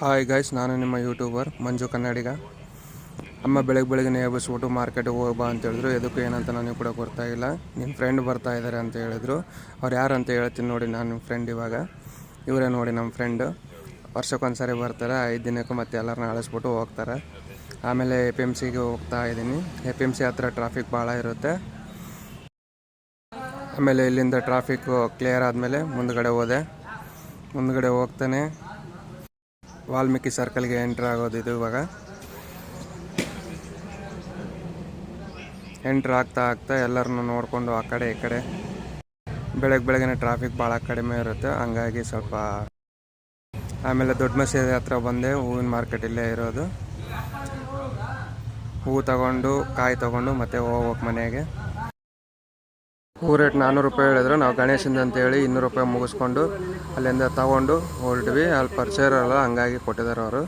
Hi guys, ನಾನು ನಿಮ್ಮ YouTuber ಮಂಜು ಕನ್ನಡಿಗ. ಅಮ್ಮ ಬೆಳಗ್ಗೆ ಎಬ್ಬಿಸ್ಬಿಟ್ಟು ಮಾರ್ಕೆಟಿಗೆ ಹೋಗ್ಬಾ ಅಂತ ಹೇಳಿದ್ರು. ಎದಕ್ಕೂ ಏನಂತ ನನಗೆ ಕೂಡ ಗೊತ್ತಾಗಿಲ್ಲ. ನಿಮ್ಮ ಫ್ರೆಂಡ್ ಬರ್ತಾ ಇದ್ದಾರೆ ಅಂತ ಹೇಳಿದ್ರು. ಅವ್ರು ಯಾರು ಅಂತ ಹೇಳ್ತೀನಿ ನೋಡಿ. ನಾನು ನಿಮ್ಮ ಫ್ರೆಂಡ್ ಇವಾಗ ಇವರೇ ನೋಡಿ. ನಮ್ಮ ಫ್ರೆಂಡು ವರ್ಷಕ್ಕೊಂದ್ಸರಿ ಬರ್ತಾರೆ. 5 ದಿನಕ್ಕೂ ಮತ್ತೆ ಎಲ್ಲರನ್ನ ಅಳಿಸ್ಬಿಟ್ಟು ಹೋಗ್ತಾರೆ. ಆಮೇಲೆ APMCಗೆ ಹೋಗ್ತಾ ಇದ್ದೀನಿ. APMC ಹತ್ರ ಟ್ರಾಫಿಕ್ ಭಾಳ ಇರುತ್ತೆ. ಆಮೇಲೆ ಇಲ್ಲಿಂದ ಟ್ರಾಫಿಕ್ಕು ಕ್ಲಿಯರ್ ಆದಮೇಲೆ ಮುಂದ್ಗಡೆ ಹೋಗ್ತಾನೆ ವಾಲ್ಮೀಕಿ ಸರ್ಕಲ್ಗೆ ಎಂಟ್ರ್ ಆಗೋದು. ಇದು ಇವಾಗ ಎಂಟ್ರ್ ಆಗ್ತಾ ಎಲ್ಲರನ್ನು ನೋಡಿಕೊಂಡು ಆ ಕಡೆ ಈ ಕಡೆ ಬೆಳಗ್ಗೆ ಟ್ರಾಫಿಕ್ ಭಾಳ ಕಡಿಮೆ ಇರುತ್ತೆ. ಹಂಗಾಗಿ ಸ್ವಲ್ಪ ಆಮೇಲೆ ದೊಡ್ಡ ಮಸೀದಿ ಹತ್ರ ಬಂದೆ. ಹೂವಿನ ಮಾರ್ಕೆಟ್ ಇಲ್ಲೇ ಇರೋದು. ಹೂವು ತಗೊಂಡು ಕಾಯಿ ತಗೊಂಡು ಮತ್ತೆ ಹೋಗ್ಬೇಕು ಮನೆಗೆ. ಹೂ ರೇಟ್ 400 ರೂಪಾಯಿ ಹೇಳಿದ್ರು. ನಾವು ಗಣೇಶಂದು ಅಂತೇಳಿ 200 ರೂಪಾಯಿ ಮುಗಿಸ್ಕೊಂಡು ಅಲ್ಲಿಂದ ತಗೊಂಡು ಹೊರಟ್ವಿ. ಅಲ್ಲಿ ಪರಿಚಯ ಅಲ್ಲ, ಹಂಗಾಗಿ ಕೊಟ್ಟಿದ್ದಾರೆ ಅವರು.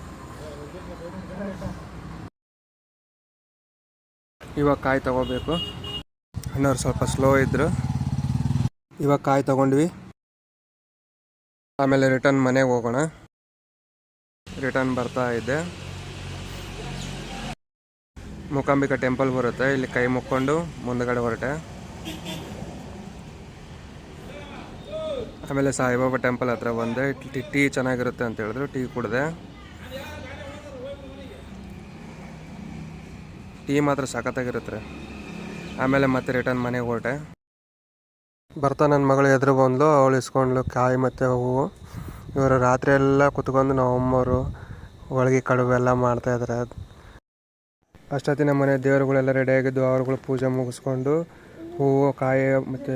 ಇವಾಗ ಕಾಯಿ ತಗೋಬೇಕು. ಇನ್ನೊರು ಸ್ವಲ್ಪ ಸ್ಲೋ ಇದ್ರು. ಇವಾಗ ಕಾಯಿ ತಗೊಂಡ್ವಿ. ಆಮೇಲೆ ರಿಟರ್ನ್ ಮನೆಗೆ ಹೋಗೋಣ. ರಿಟರ್ನ್ ಬರ್ತಾ ಇದ್ದೆ. ಮೂಕಾಂಬಿಕಾ ಟೆಂಪಲ್ ಬರುತ್ತೆ. ಇಲ್ಲಿ ಕೈ ಮುಕ್ಕೊಂಡು ಮುಂದಗಡೆ ಹೊರಟೆ. ಆಮೇಲೆ ಸಾಯಿಬಾಬಾ ಟೆಂಪಲ್ ಹತ್ರ ಬಂದೆ. ಟೀ ಚೆನ್ನಾಗಿರುತ್ತೆ ಅಂತ ಹೇಳಿದ್ರು. ಟೀ ಕುಡಿದೆ. ಟೀ ಮಾತ್ರ ಸಖತ್ತಾಗಿರುತ್ತೆ. ಆಮೇಲೆ ಮತ್ತೆ ರಿಟರ್ನ್ ಮನೆಗೆ ಹೊರಟೆ. ಬರ್ತಾ ನನ್ನ ಮಗಳು ಎದುರು ಬಂದ್ಲು. ಅವಳು ಇಸ್ಕೊಂಡ್ಲು ಕಾಯಿ ಮತ್ತು ಹೂವು. ಇವರು ರಾತ್ರಿ ಎಲ್ಲ ಕುತ್ಕೊಂಡು ನಾವು ಅಮ್ಮವರು ಹೋಳಿಗೆ ಕಡುಬು ಎಲ್ಲ ಮಾಡ್ತಾಯಿದ್ದಾರೆ. ಅಷ್ಟೊತ್ತಿನ ಮನೆ ದೇವರುಗಳೆಲ್ಲ ರೆಡಿಯಾಗಿದ್ದು ಅವ್ರುಗಳು ಪೂಜೆ ಮುಗಿಸ್ಕೊಂಡು ಹೂವು ಕಾಯಿ ಮತ್ತು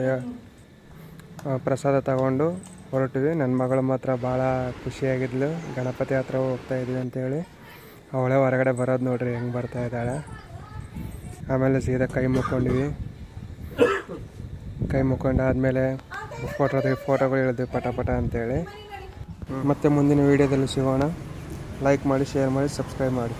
ಪ್ರಸಾದ ತಗೊಂಡು ಹೊರಟಿವಿ. ನನ್ನ ಮಗಳು ಮಾತ್ರ ಭಾಳ ಖುಷಿಯಾಗಿದ್ಲು. ಗಣಪತಿ ಹತ್ರ ಹೋಗ್ತಾ ಇದ್ವಿ ಅಂತೇಳಿ ಅವಳೇ ಹೊರಗಡೆ ಬರೋದು ನೋಡ್ರಿ ಹೆಂಗೆ ಬರ್ತಾ ಇದ್ದಾಳೆ. ಆಮೇಲೆ ಸೀದಾ ಕೈ ಮುಕ್ಕೊಂಡ್ವಿ. ಕೈ ಮುಕ್ಕೊಂಡಾದ್ಮೇಲೆ ಫೋಟೋಗಳು ಹೇಳಿದ್ವಿ ಪಟ ಅಂತೇಳಿ. ಮತ್ತೆ ಮುಂದಿನ ವೀಡಿಯೋದಲ್ಲಿ ಸಿಗೋಣ. ಲೈಕ್ ಮಾಡಿ, ಶೇರ್ ಮಾಡಿ, ಸಬ್ಸ್ಕ್ರೈಬ್ ಮಾಡಿ.